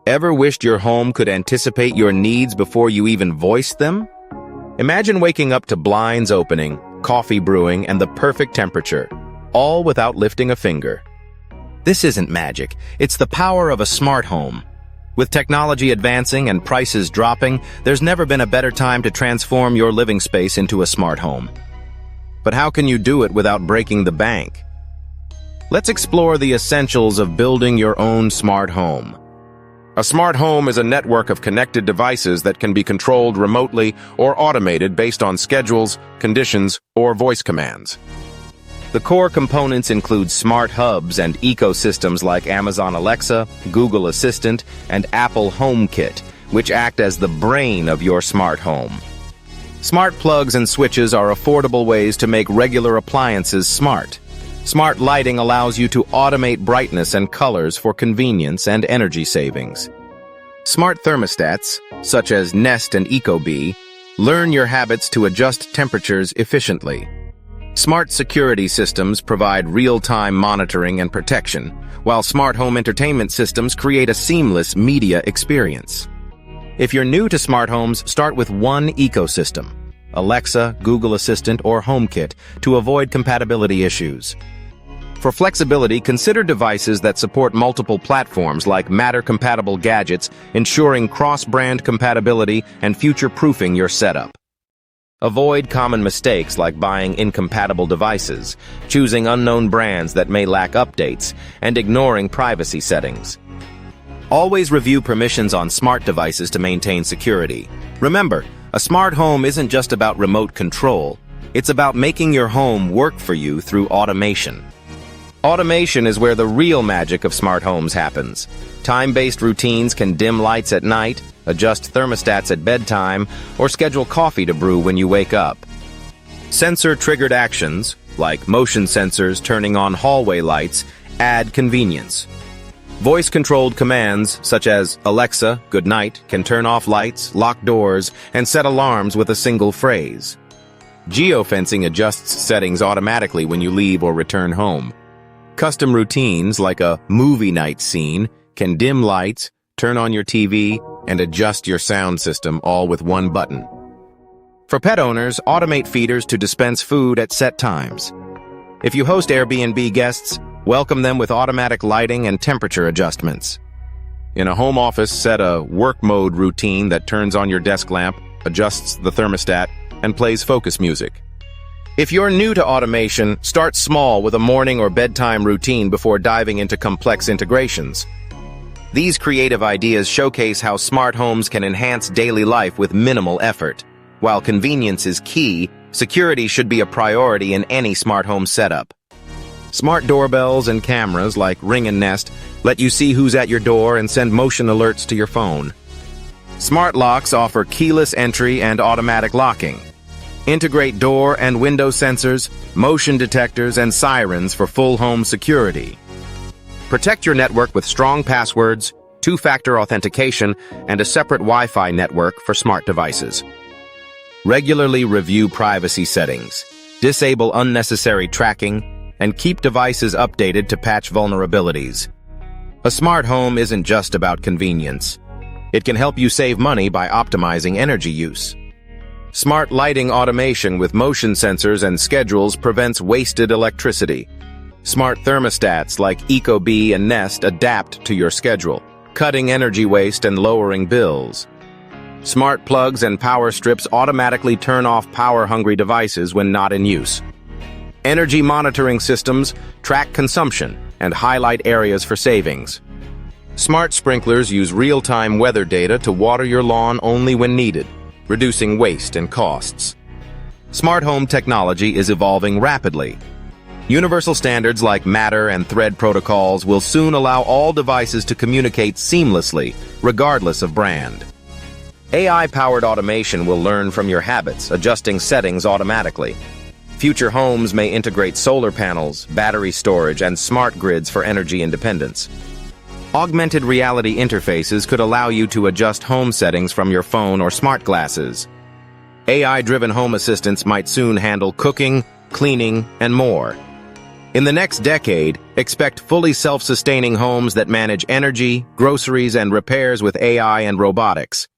Ever wished your home could anticipate your needs before you even voiced them? Imagine waking up to blinds opening, coffee brewing, and the perfect temperature, all without lifting a finger. This isn't magic, it's the power of a smart home. With technology advancing and prices dropping, there's never been a better time to transform your living space into a smart home. But how can you do it without breaking the bank? Let's explore the essentials of building your own smart home. A smart home is a network of connected devices that can be controlled remotely or automated based on schedules, conditions, or voice commands. The core components include smart hubs and ecosystems like Amazon Alexa, Google Assistant, and Apple HomeKit, which act as the brain of your smart home. Smart plugs and switches are affordable ways to make regular appliances smart. Smart lighting allows you to automate brightness and colors for convenience and energy savings. Smart thermostats, such as Nest and ecobee, learn your habits to adjust temperatures efficiently. Smart security systems provide real-time monitoring and protection, while smart home entertainment systems create a seamless media experience. If you're new to smart homes, start with one ecosystem, Alexa, Google Assistant, or HomeKit, to avoid compatibility issues. For flexibility, consider devices that support multiple platforms like Matter-compatible gadgets, ensuring cross-brand compatibility and future-proofing your setup. Avoid common mistakes like buying incompatible devices, choosing unknown brands that may lack updates, and ignoring privacy settings. Always review permissions on smart devices to maintain security. Remember, a smart home isn't just about remote control. It's about making your home work for you through automation. Automation is where the real magic of smart homes happens. Time-based routines can dim lights at night, adjust thermostats at bedtime, or schedule coffee to brew when you wake up. Sensor-triggered actions, like motion sensors turning on hallway lights, add convenience. Voice-controlled commands, such as Alexa, good night, can turn off lights, lock doors, and set alarms with a single phrase. Geofencing adjusts settings automatically when you leave or return home. Custom routines, like a movie night scene, can dim lights, turn on your TV, and adjust your sound system all with one button. For pet owners, automate feeders to dispense food at set times. If you host Airbnb guests, welcome them with automatic lighting and temperature adjustments. In a home office, set a work mode routine that turns on your desk lamp, adjusts the thermostat, and plays focus music. If you're new to automation, start small with a morning or bedtime routine before diving into complex integrations. These creative ideas showcase how smart homes can enhance daily life with minimal effort. While convenience is key, security should be a priority in any smart home setup. Smart doorbells and cameras like Ring and Nest let you see who's at your door and send motion alerts to your phone. Smart locks offer keyless entry and automatic locking. Integrate door and window sensors, motion detectors, and sirens for full home security. Protect your network with strong passwords, two-factor authentication, and a separate Wi-Fi network for smart devices. Regularly review privacy settings, disable unnecessary tracking, and keep devices updated to patch vulnerabilities. A smart home isn't just about convenience. It can help you save money by optimizing energy use. Smart lighting automation with motion sensors and schedules prevents wasted electricity. Smart thermostats like ecobee and Nest adapt to your schedule, cutting energy waste and lowering bills. Smart plugs and power strips automatically turn off power-hungry devices when not in use. Energy monitoring systems track consumption and highlight areas for savings. Smart sprinklers use real-time weather data to water your lawn only when needed, reducing waste and costs. Smart home technology is evolving rapidly. Universal standards like Matter and Thread protocols will soon allow all devices to communicate seamlessly, regardless of brand. AI-powered automation will learn from your habits, adjusting settings automatically. Future homes may integrate solar panels, battery storage, and smart grids for energy independence. Augmented reality interfaces could allow you to adjust home settings from your phone or smart glasses. AI-driven home assistants might soon handle cooking, cleaning, and more. In the next decade, expect fully self-sustaining homes that manage energy, groceries, and repairs with AI and robotics.